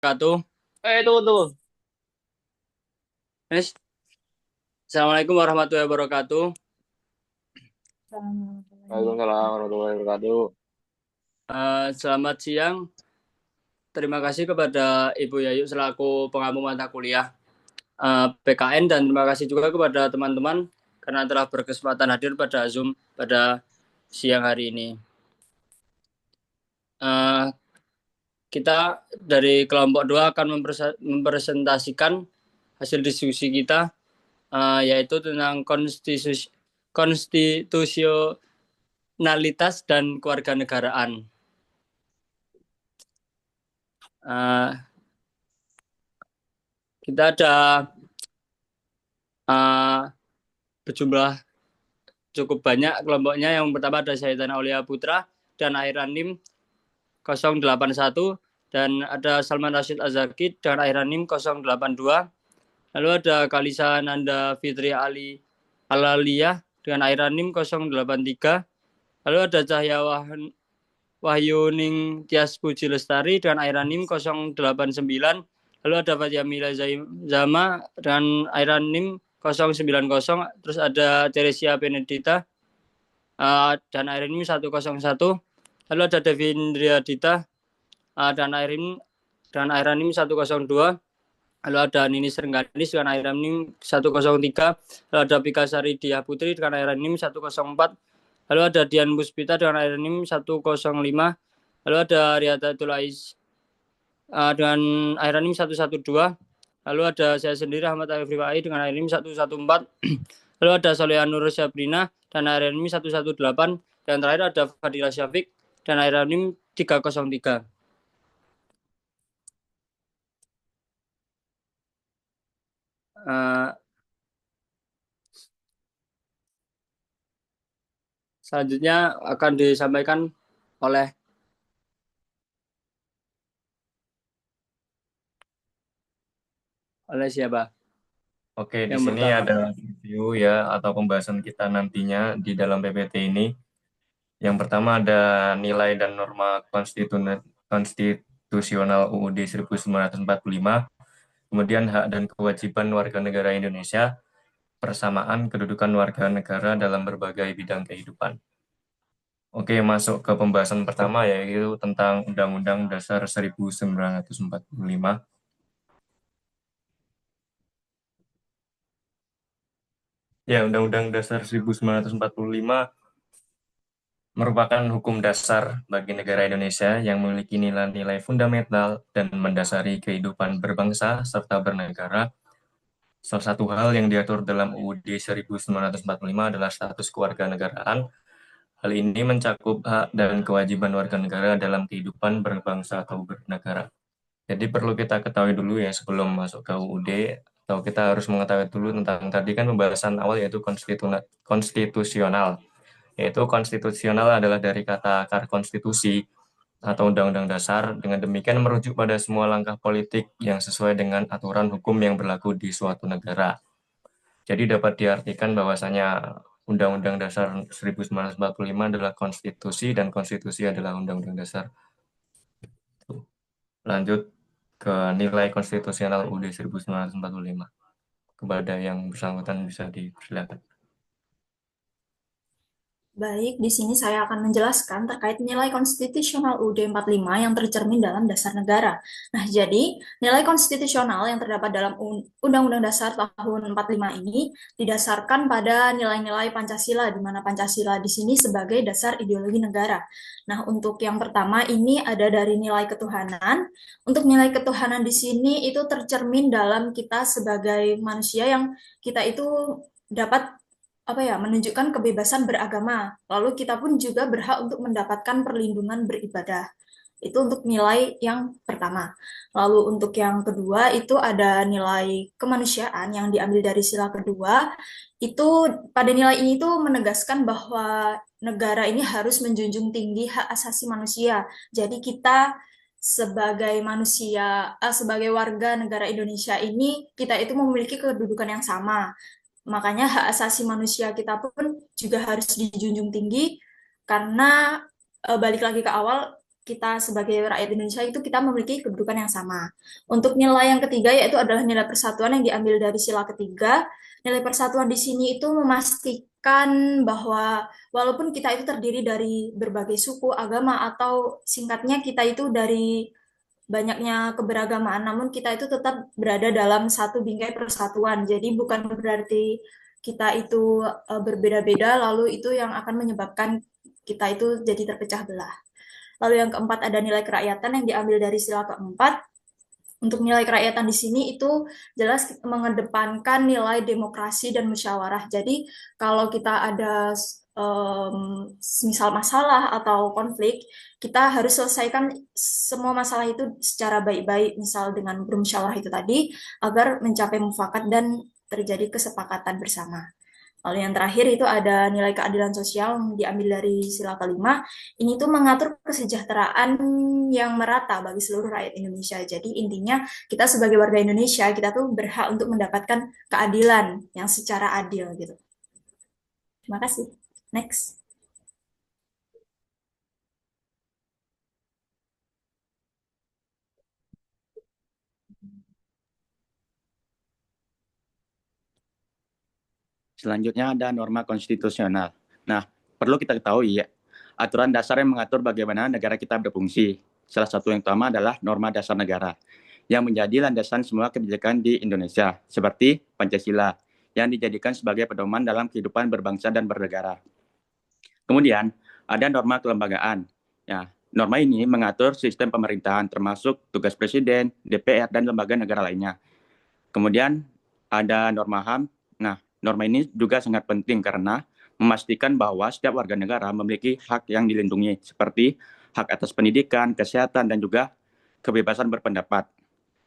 Wabarakatuh. Tunggu. Yes. Assalamualaikum warahmatullahi wabarakatuh. Waalaikumsalam warahmatullahi wabarakatuh. Selamat siang. Terima kasih kepada Ibu Yayu selaku pengampu mata kuliah PKN, dan terima kasih juga kepada teman-teman karena telah berkesempatan hadir pada Zoom pada siang hari ini. Eh, kita dari kelompok 2 akan mempresentasikan hasil diskusi kita, yaitu tentang konstitusionalitas dan kewarganegaraan. Uh, kita ada berjumlah cukup banyak kelompoknya. Yang pertama ada Syaitan Aulia Putra dan Airanim 081, dan ada Salman Rashid Azaki dan Airanim 082. Lalu ada Kalisa Nanda Fitri Ali Alaliyah dengan Airanim 083. Lalu ada Cahya Wahyuning Tias Puji Lestari dengan Airanim 089. Lalu ada Fatia Mila Zama dengan Airanim 090. Terus ada Teresia Benedita dan Airanim 101. Lalu ada Devindria Dita dan Airanim 102. Lalu ada Nini Serengganis dengan Airanim 103. Lalu ada Pikasari Dia Putri dengan Airanim 104. Lalu ada Dian Puspita dengan Airanim 105. Lalu ada Riata Tulais dengan Airanim 112. Lalu ada saya sendiri Ahmad Arifai dengan Airanim 114. Lalu ada Soleha Nur Sabrina dan Airanim 118. Dan terakhir ada Fadila Syafiq dan Airanim 303. Selanjutnya akan disampaikan oleh siapa? Oke, di Yang sini pertama. ada review ya atau pembahasan kita nantinya di dalam PPT ini. Yang pertama ada nilai dan norma konstitusional UUD 1945, kemudian hak dan kewajiban warga negara Indonesia, persamaan kedudukan warga negara dalam berbagai bidang kehidupan. Oke, masuk ke pembahasan pertama yaitu tentang Undang-Undang Dasar 1945. Ya, Undang-Undang Dasar 1945 merupakan hukum dasar bagi negara Indonesia yang memiliki nilai-nilai fundamental dan mendasari kehidupan berbangsa serta bernegara. Salah satu hal yang diatur dalam UUD 1945 adalah status kewarganegaraan. Hal ini mencakup hak dan kewajiban warga negara dalam kehidupan berbangsa atau bernegara. Jadi perlu kita ketahui dulu ya sebelum masuk ke UUD, atau kita harus mengetahui dulu tentang tadi kan pembahasan awal yaitu konstitusional. Yaitu konstitusional adalah dari kata akar konstitusi atau undang-undang dasar, dengan demikian merujuk pada semua langkah politik yang sesuai dengan aturan hukum yang berlaku di suatu negara. Jadi dapat diartikan bahwasanya Undang-Undang Dasar 1945 adalah konstitusi dan konstitusi adalah Undang-Undang Dasar. Lanjut ke nilai konstitusional UUD 1945. Kepada yang bersangkutan bisa dipersilakan. Baik, di sini saya akan menjelaskan terkait nilai konstitusional UUD 45 yang tercermin dalam Dasar Negara. Nah, jadi nilai konstitusional yang terdapat dalam Undang-Undang Dasar tahun 45 ini didasarkan pada nilai-nilai Pancasila, di mana Pancasila di sini sebagai dasar ideologi negara. Nah, untuk yang pertama ini ada dari nilai ketuhanan. Untuk nilai ketuhanan di sini itu tercermin dalam kita sebagai manusia yang kita itu dapat menunjukkan kebebasan beragama. Lalu kita pun juga berhak untuk mendapatkan perlindungan beribadah. Itu untuk nilai yang pertama. Lalu untuk yang kedua itu ada nilai kemanusiaan yang diambil dari sila kedua. Itu pada nilai ini tuh menegaskan bahwa negara ini harus menjunjung tinggi hak asasi manusia. Jadi kita sebagai manusia, sebagai warga negara Indonesia ini, kita itu memiliki kedudukan yang sama. Makanya hak asasi manusia kita pun juga harus dijunjung tinggi karena balik lagi ke awal kita sebagai rakyat Indonesia itu kita memiliki kedudukan yang sama. Untuk nilai yang ketiga yaitu adalah nilai persatuan yang diambil dari sila ketiga. Nilai persatuan di sini itu memastikan bahwa walaupun kita itu terdiri dari berbagai suku, agama, atau singkatnya kita itu dari banyaknya keberagamaan, namun kita itu tetap berada dalam satu bingkai persatuan. Jadi bukan berarti kita itu berbeda-beda, lalu itu yang akan menyebabkan kita itu jadi terpecah belah. Lalu yang keempat ada nilai kerakyatan yang diambil dari sila keempat. Untuk nilai kerakyatan di sini itu jelas mengedepankan nilai demokrasi dan musyawarah. Jadi kalau kita ada misal masalah atau konflik, kita harus selesaikan semua masalah itu secara baik-baik, misal dengan bermusyawarah itu tadi, agar mencapai mufakat dan terjadi kesepakatan bersama. Lalu yang terakhir itu ada nilai keadilan sosial yang diambil dari sila kelima. Ini tuh mengatur kesejahteraan yang merata bagi seluruh rakyat Indonesia. Jadi intinya kita sebagai warga Indonesia, kita tuh berhak untuk mendapatkan keadilan yang secara adil gitu. Terima kasih. Next. Selanjutnya ada norma konstitusional. Nah, perlu kita ketahui ya, aturan dasar yang mengatur bagaimana negara kita berfungsi. Salah satu yang utama adalah norma dasar negara, yang menjadi landasan semua kebijakan di Indonesia, seperti Pancasila, yang dijadikan sebagai pedoman dalam kehidupan berbangsa dan bernegara. Kemudian, ada norma kelembagaan. Ya, norma ini mengatur sistem pemerintahan, termasuk tugas presiden, DPR, dan lembaga negara lainnya. Kemudian, ada norma HAM. Nah, norma ini juga sangat penting karena memastikan bahwa setiap warga negara memiliki hak yang dilindungi, seperti hak atas pendidikan, kesehatan, dan juga kebebasan berpendapat.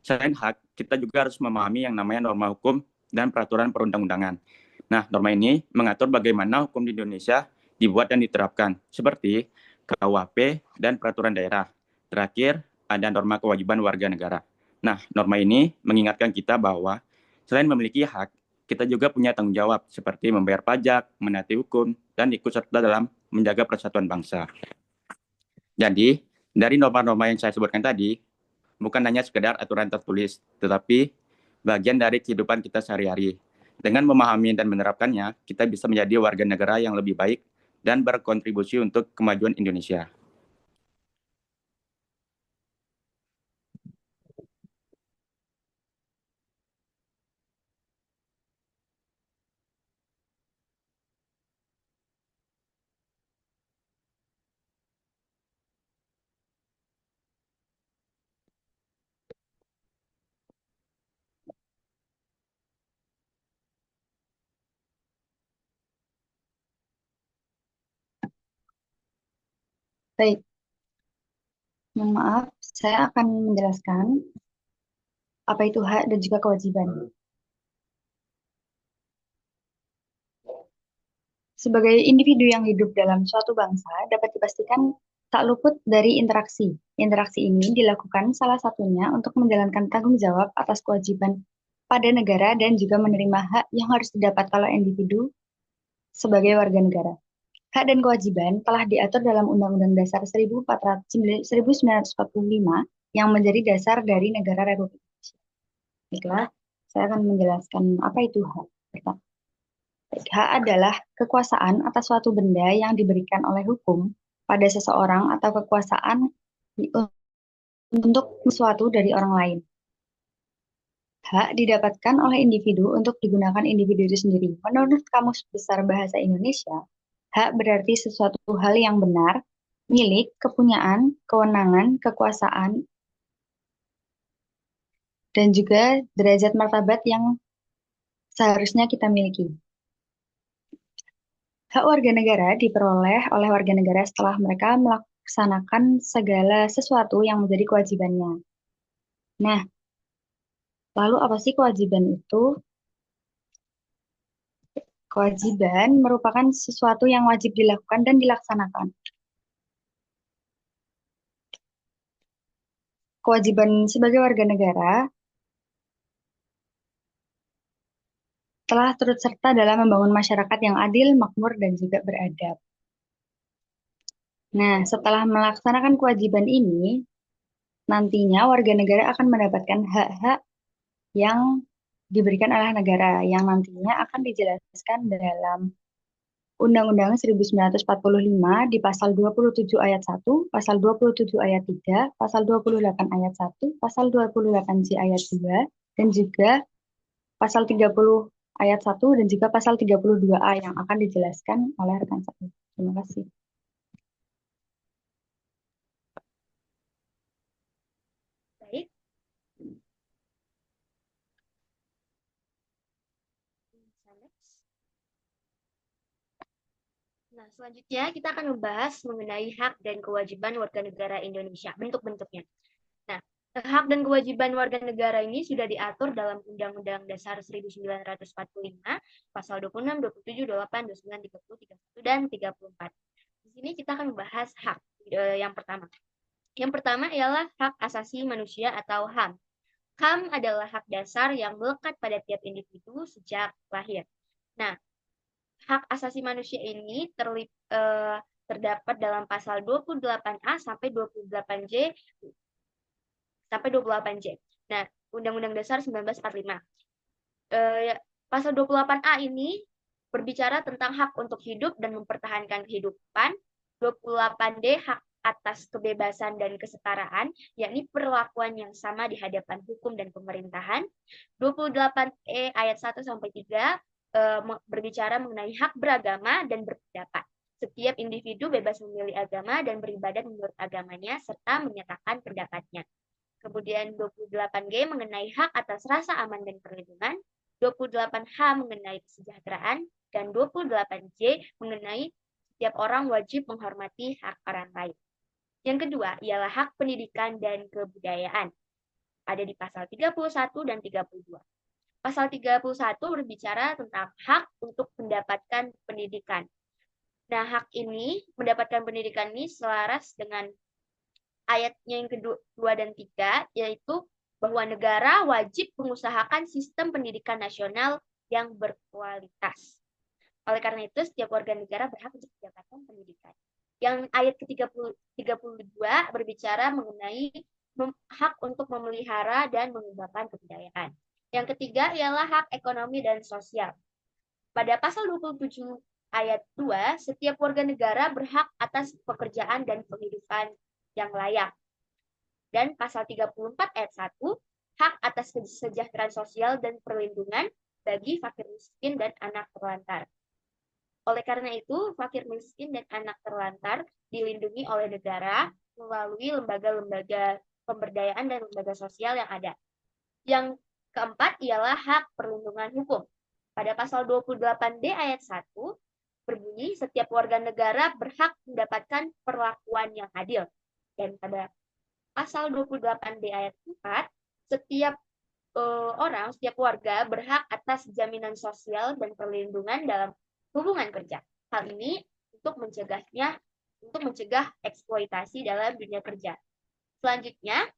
Selain hak, kita juga harus memahami yang namanya norma hukum dan peraturan perundang-undangan. Nah, norma ini mengatur bagaimana hukum di Indonesia dibuat dan diterapkan, seperti KUHP dan peraturan daerah. Terakhir, ada norma kewajiban warga negara. Nah, norma ini mengingatkan kita bahwa selain memiliki hak, kita juga punya tanggung jawab seperti membayar pajak, menaati hukum, dan ikut serta dalam menjaga persatuan bangsa. Jadi, dari norma-norma yang saya sebutkan tadi, bukan hanya sekedar aturan tertulis, tetapi bagian dari kehidupan kita sehari-hari. Dengan memahami dan menerapkannya, kita bisa menjadi warga negara yang lebih baik dan berkontribusi untuk kemajuan Indonesia. Baik, mohon maaf, saya akan menjelaskan apa itu hak dan juga kewajiban. Sebagai individu yang hidup dalam suatu bangsa, dapat dipastikan tak luput dari interaksi. Interaksi ini dilakukan salah satunya untuk menjalankan tanggung jawab atas kewajiban pada negara dan juga menerima hak yang harus didapat oleh individu sebagai warga negara. Hak dan kewajiban telah diatur dalam Undang-Undang Dasar 1945 yang menjadi dasar dari negara Republik Indonesia. Baiklah, saya akan menjelaskan apa itu hak. Pertama, hak adalah kekuasaan atas suatu benda yang diberikan oleh hukum pada seseorang atau kekuasaan untuk sesuatu dari orang lain. Hak didapatkan oleh individu untuk digunakan individu itu sendiri. Menurut Kamus Besar Bahasa Indonesia, hak berarti sesuatu hal yang benar, milik, kepunyaan, kewenangan, kekuasaan, dan juga derajat martabat yang seharusnya kita miliki. Hak warga negara diperoleh oleh warga negara setelah mereka melaksanakan segala sesuatu yang menjadi kewajibannya. Nah, lalu apa sih kewajiban itu? Kewajiban merupakan sesuatu yang wajib dilakukan dan dilaksanakan. Kewajiban sebagai warga negara telah turut serta dalam membangun masyarakat yang adil, makmur, dan juga beradab. Nah, setelah melaksanakan kewajiban ini, nantinya warga negara akan mendapatkan hak-hak yang diberikan oleh negara, yang nantinya akan dijelaskan dalam Undang-Undang 1945 di pasal 27 ayat 1, pasal 27 ayat 3, pasal 28 ayat 1, pasal 28J ayat 2, dan juga pasal 30 ayat 1 dan juga pasal 32A yang akan dijelaskan oleh rekan saya. Terima kasih. Baik. Nah, selanjutnya kita akan membahas mengenai hak dan kewajiban warga negara Indonesia, bentuk-bentuknya. Nah, hak dan kewajiban warga negara ini sudah diatur dalam Undang-Undang Dasar 1945, pasal 26, 27, 28, 29, 30, 31, dan 34. Di sini kita akan membahas hak yang pertama. Yang pertama ialah hak asasi manusia atau HAM. HAM adalah hak dasar yang melekat pada tiap individu sejak lahir. Nah, hak asasi manusia ini terdapat dalam pasal 28A sampai 28J sampai 28J. Nah, Undang-Undang Dasar 1945. Pasal 28A ini berbicara tentang hak untuk hidup dan mempertahankan kehidupan. 28D hak atas kebebasan dan kesetaraan, yakni perlakuan yang sama di hadapan hukum dan pemerintahan. 28E ayat 1 sampai 3 berbicara mengenai hak beragama dan berpendapat. Setiap individu bebas memilih agama dan beribadat menurut agamanya serta menyatakan pendapatnya. Kemudian 28G mengenai hak atas rasa aman dan perlindungan, 28H mengenai kesejahteraan, dan 28J mengenai setiap orang wajib menghormati hak orang lain. Yang kedua ialah hak pendidikan dan kebudayaan. Ada di pasal 31 dan 32. Pasal 31 berbicara tentang hak untuk mendapatkan pendidikan. Nah, hak ini, mendapatkan pendidikan ini selaras dengan ayatnya yang kedua dan 3, yaitu bahwa negara wajib mengusahakan sistem pendidikan nasional yang berkualitas. Oleh karena itu, setiap warga negara berhak untuk mendapatkan pendidikan. Yang ayat ke-32 berbicara mengenai hak untuk memelihara dan mengembangkan kebudayaan. Yang ketiga ialah hak ekonomi dan sosial. Pada pasal 27 ayat 2, setiap warga negara berhak atas pekerjaan dan penghidupan yang layak. Dan pasal 34 ayat 1, hak atas kesejahteraan sosial dan perlindungan bagi fakir miskin dan anak terlantar. Oleh karena itu, fakir miskin dan anak terlantar dilindungi oleh negara melalui lembaga-lembaga pemberdayaan dan lembaga sosial yang ada. Yang keempat ialah hak perlindungan hukum. Pada pasal 28D ayat 1, berbunyi setiap warga negara berhak mendapatkan perlakuan yang adil. Dan pada pasal 28D ayat 4, setiap setiap warga berhak atas jaminan sosial dan perlindungan dalam hubungan kerja. Hal ini untuk mencegah eksploitasi dalam dunia kerja. Selanjutnya,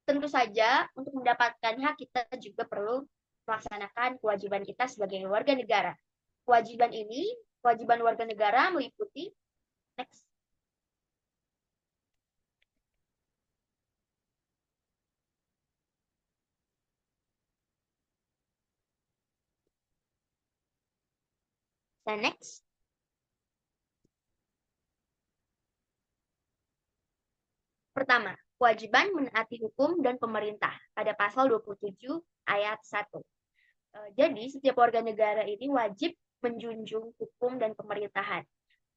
tentu saja untuk mendapatkan hak kita juga perlu melaksanakan kewajiban kita sebagai warga negara. Kewajiban warga negara meliputi next. Dan next. Pertama, kewajiban menaati hukum dan pemerintah pada pasal 27 ayat 1. Jadi, setiap warga negara ini wajib menjunjung hukum dan pemerintahan.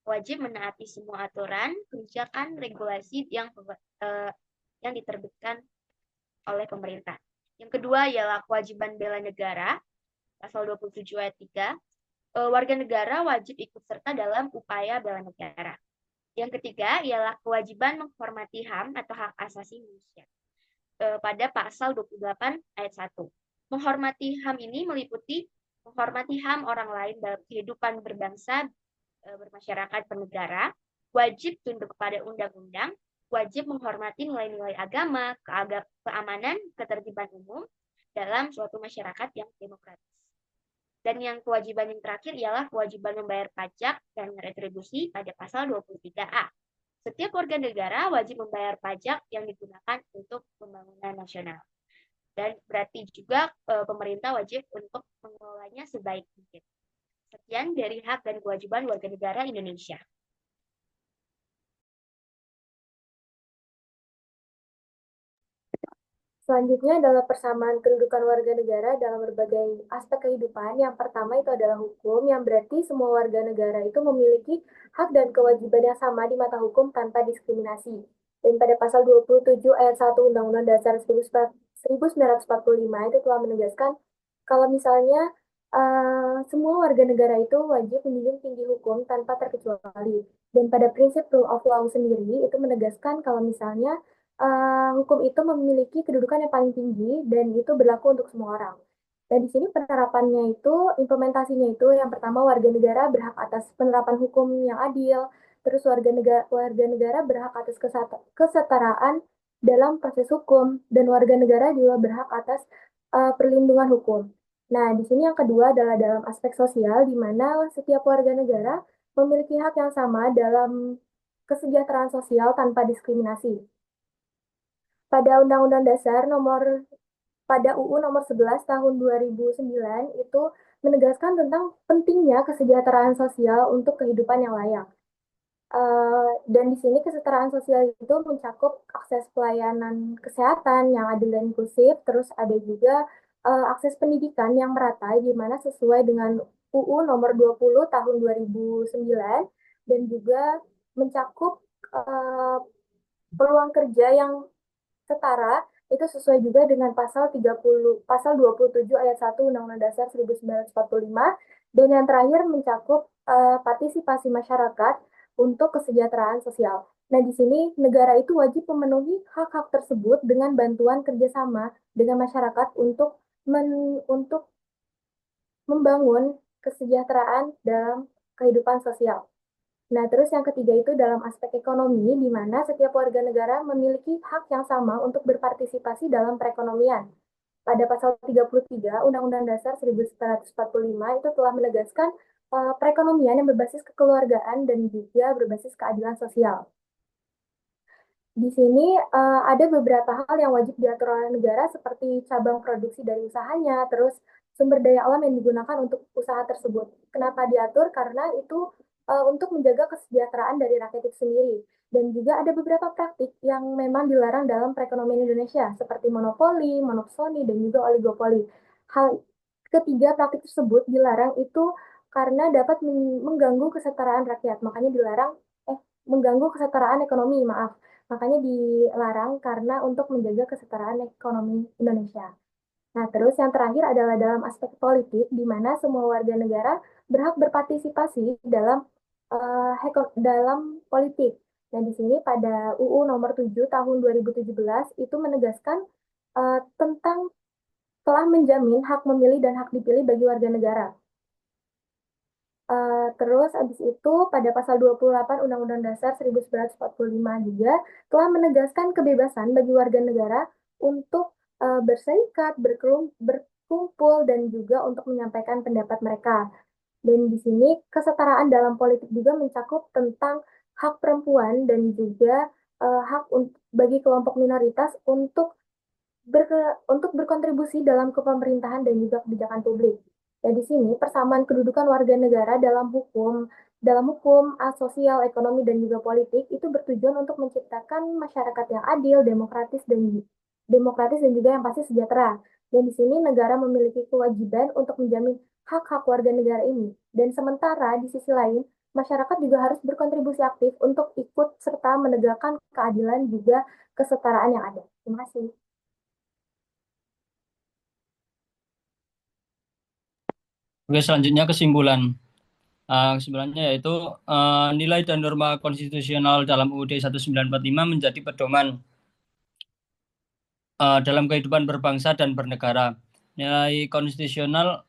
Wajib menaati semua aturan, kebijakan, regulasi yang diterbitkan oleh pemerintah. Yang kedua ialah kewajiban bela negara, pasal 27 ayat 3. Warga negara wajib ikut serta dalam upaya bela negara. Yang ketiga ialah kewajiban menghormati HAM atau hak asasi manusia. Pada pasal 28 ayat 1. Menghormati HAM ini meliputi menghormati HAM orang lain dalam kehidupan berbangsa, bermasyarakat, bernegara, wajib tunduk kepada undang-undang, wajib menghormati nilai-nilai agama, keamanan, ketertiban umum dalam suatu masyarakat yang demokratis. Dan yang kewajiban yang terakhir ialah kewajiban membayar pajak dan retribusi pada pasal 23A. Setiap warga negara wajib membayar pajak yang digunakan untuk pembangunan nasional. Dan berarti juga pemerintah wajib untuk mengelolanya sebaik mungkin. Sekian dari hak dan kewajiban warga negara Indonesia. Selanjutnya adalah persamaan kedudukan warga negara dalam berbagai aspek kehidupan. Yang pertama itu adalah hukum, yang berarti semua warga negara itu memiliki hak dan kewajiban yang sama di mata hukum tanpa diskriminasi. Dan pada pasal 27 ayat 1 Undang-Undang Dasar 1945 itu telah menegaskan kalau misalnya semua warga negara itu wajib menjunjung tinggi hukum tanpa terkecuali. Dan pada prinsip rule of law sendiri itu menegaskan kalau misalnya hukum itu memiliki kedudukan yang paling tinggi dan itu berlaku untuk semua orang. Dan di sini penerapannya itu, implementasinya itu yang pertama warga negara berhak atas penerapan hukum yang adil, terus warga negara berhak atas kesetaraan dalam proses hukum, dan warga negara juga berhak atas perlindungan hukum. Nah, di sini yang kedua adalah dalam aspek sosial, di mana setiap warga negara memiliki hak yang sama dalam kesejahteraan sosial tanpa diskriminasi. Pada Undang-Undang Dasar pada UU nomor 11 tahun 2009 itu menegaskan tentang pentingnya kesejahteraan sosial untuk kehidupan yang layak. Dan di sini kesetaraan sosial itu mencakup akses pelayanan kesehatan yang adil dan inklusif, terus ada juga akses pendidikan yang merata, di mana sesuai dengan UU nomor 20 tahun 2009, dan juga mencakup peluang kerja yang setara itu sesuai juga dengan pasal 27 ayat 1 Undang-Undang Dasar 1945, dan yang terakhir mencakup partisipasi masyarakat untuk kesejahteraan sosial. Nah, di sini negara itu wajib memenuhi hak-hak tersebut dengan bantuan kerjasama dengan masyarakat untuk membangun kesejahteraan dalam kehidupan sosial. Nah, terus yang ketiga itu dalam aspek ekonomi, di mana setiap warga negara memiliki hak yang sama untuk berpartisipasi dalam perekonomian. Pada pasal 33 Undang-Undang Dasar 1945 itu telah menegaskan perekonomian yang berbasis kekeluargaan dan juga berbasis keadilan sosial. Di sini ada beberapa hal yang wajib diatur oleh negara seperti cabang produksi dari usahanya, terus sumber daya alam yang digunakan untuk usaha tersebut. Kenapa diatur? Karena itu untuk menjaga kesejahteraan dari rakyat itu sendiri. Dan juga ada beberapa praktik yang memang dilarang dalam perekonomian Indonesia, seperti monopoli, monopsoni, dan juga oligopoli. Hal ketiga praktik tersebut dilarang itu karena dapat mengganggu kesetaraan rakyat, makanya mengganggu kesetaraan ekonomi, maaf. Makanya dilarang karena untuk menjaga kesetaraan ekonomi Indonesia. Nah, terus yang terakhir adalah dalam aspek politik, di mana semua warga negara berhak berpartisipasi dalam politik. Nah, di sini pada UU nomor 7 tahun 2017 itu menegaskan tentang telah menjamin hak memilih dan hak dipilih bagi warga negara. Terus habis itu pada pasal 28 Undang-Undang Dasar 1945 juga telah menegaskan kebebasan bagi warga negara untuk berserikat, berkumpul, dan juga untuk menyampaikan pendapat mereka. Dan di sini kesetaraan dalam politik juga mencakup tentang hak perempuan dan juga hak bagi kelompok minoritas untuk berkontribusi dalam kepemerintahan dan juga kebijakan publik. Dan di sini persamaan kedudukan warga negara dalam hukum, sosial, ekonomi, dan juga politik itu bertujuan untuk menciptakan masyarakat yang adil, demokratis dan juga yang pasti sejahtera. Dan di sini negara memiliki kewajiban untuk menjamin hak-hak warga negara ini. Dan sementara di sisi lain, masyarakat juga harus berkontribusi aktif untuk ikut serta menegakkan keadilan juga kesetaraan yang ada. Terima kasih. Oke, selanjutnya kesimpulan. Kesimpulannya yaitu nilai dan norma konstitusional dalam UUD 1945 menjadi pedoman dalam kehidupan berbangsa dan bernegara. Nilai konstitusional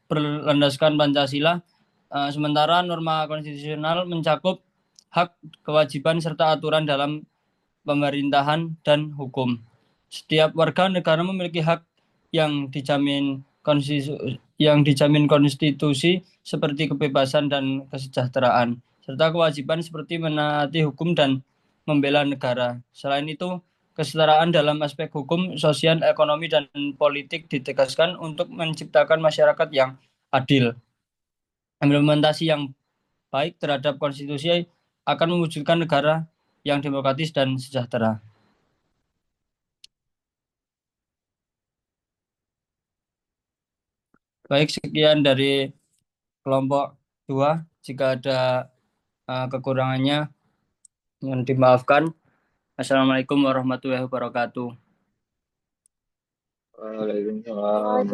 berlandaskan Pancasila, sementara norma konstitusional mencakup hak, kewajiban, serta aturan dalam pemerintahan dan hukum. Setiap warga negara memiliki hak yang dijamin konstitusi seperti kebebasan dan kesejahteraan, serta kewajiban seperti menaati hukum dan membela negara. Selain itu, kesetaraan dalam aspek hukum, sosial, ekonomi, dan politik ditegaskan untuk menciptakan masyarakat yang adil. Implementasi yang baik terhadap konstitusi akan mewujudkan negara yang demokratis dan sejahtera. Baik, sekian dari kelompok 2. Jika ada kekurangannya, mohon dimaafkan. Assalamualaikum warahmatullahi wabarakatuh. Waalaikumsalam.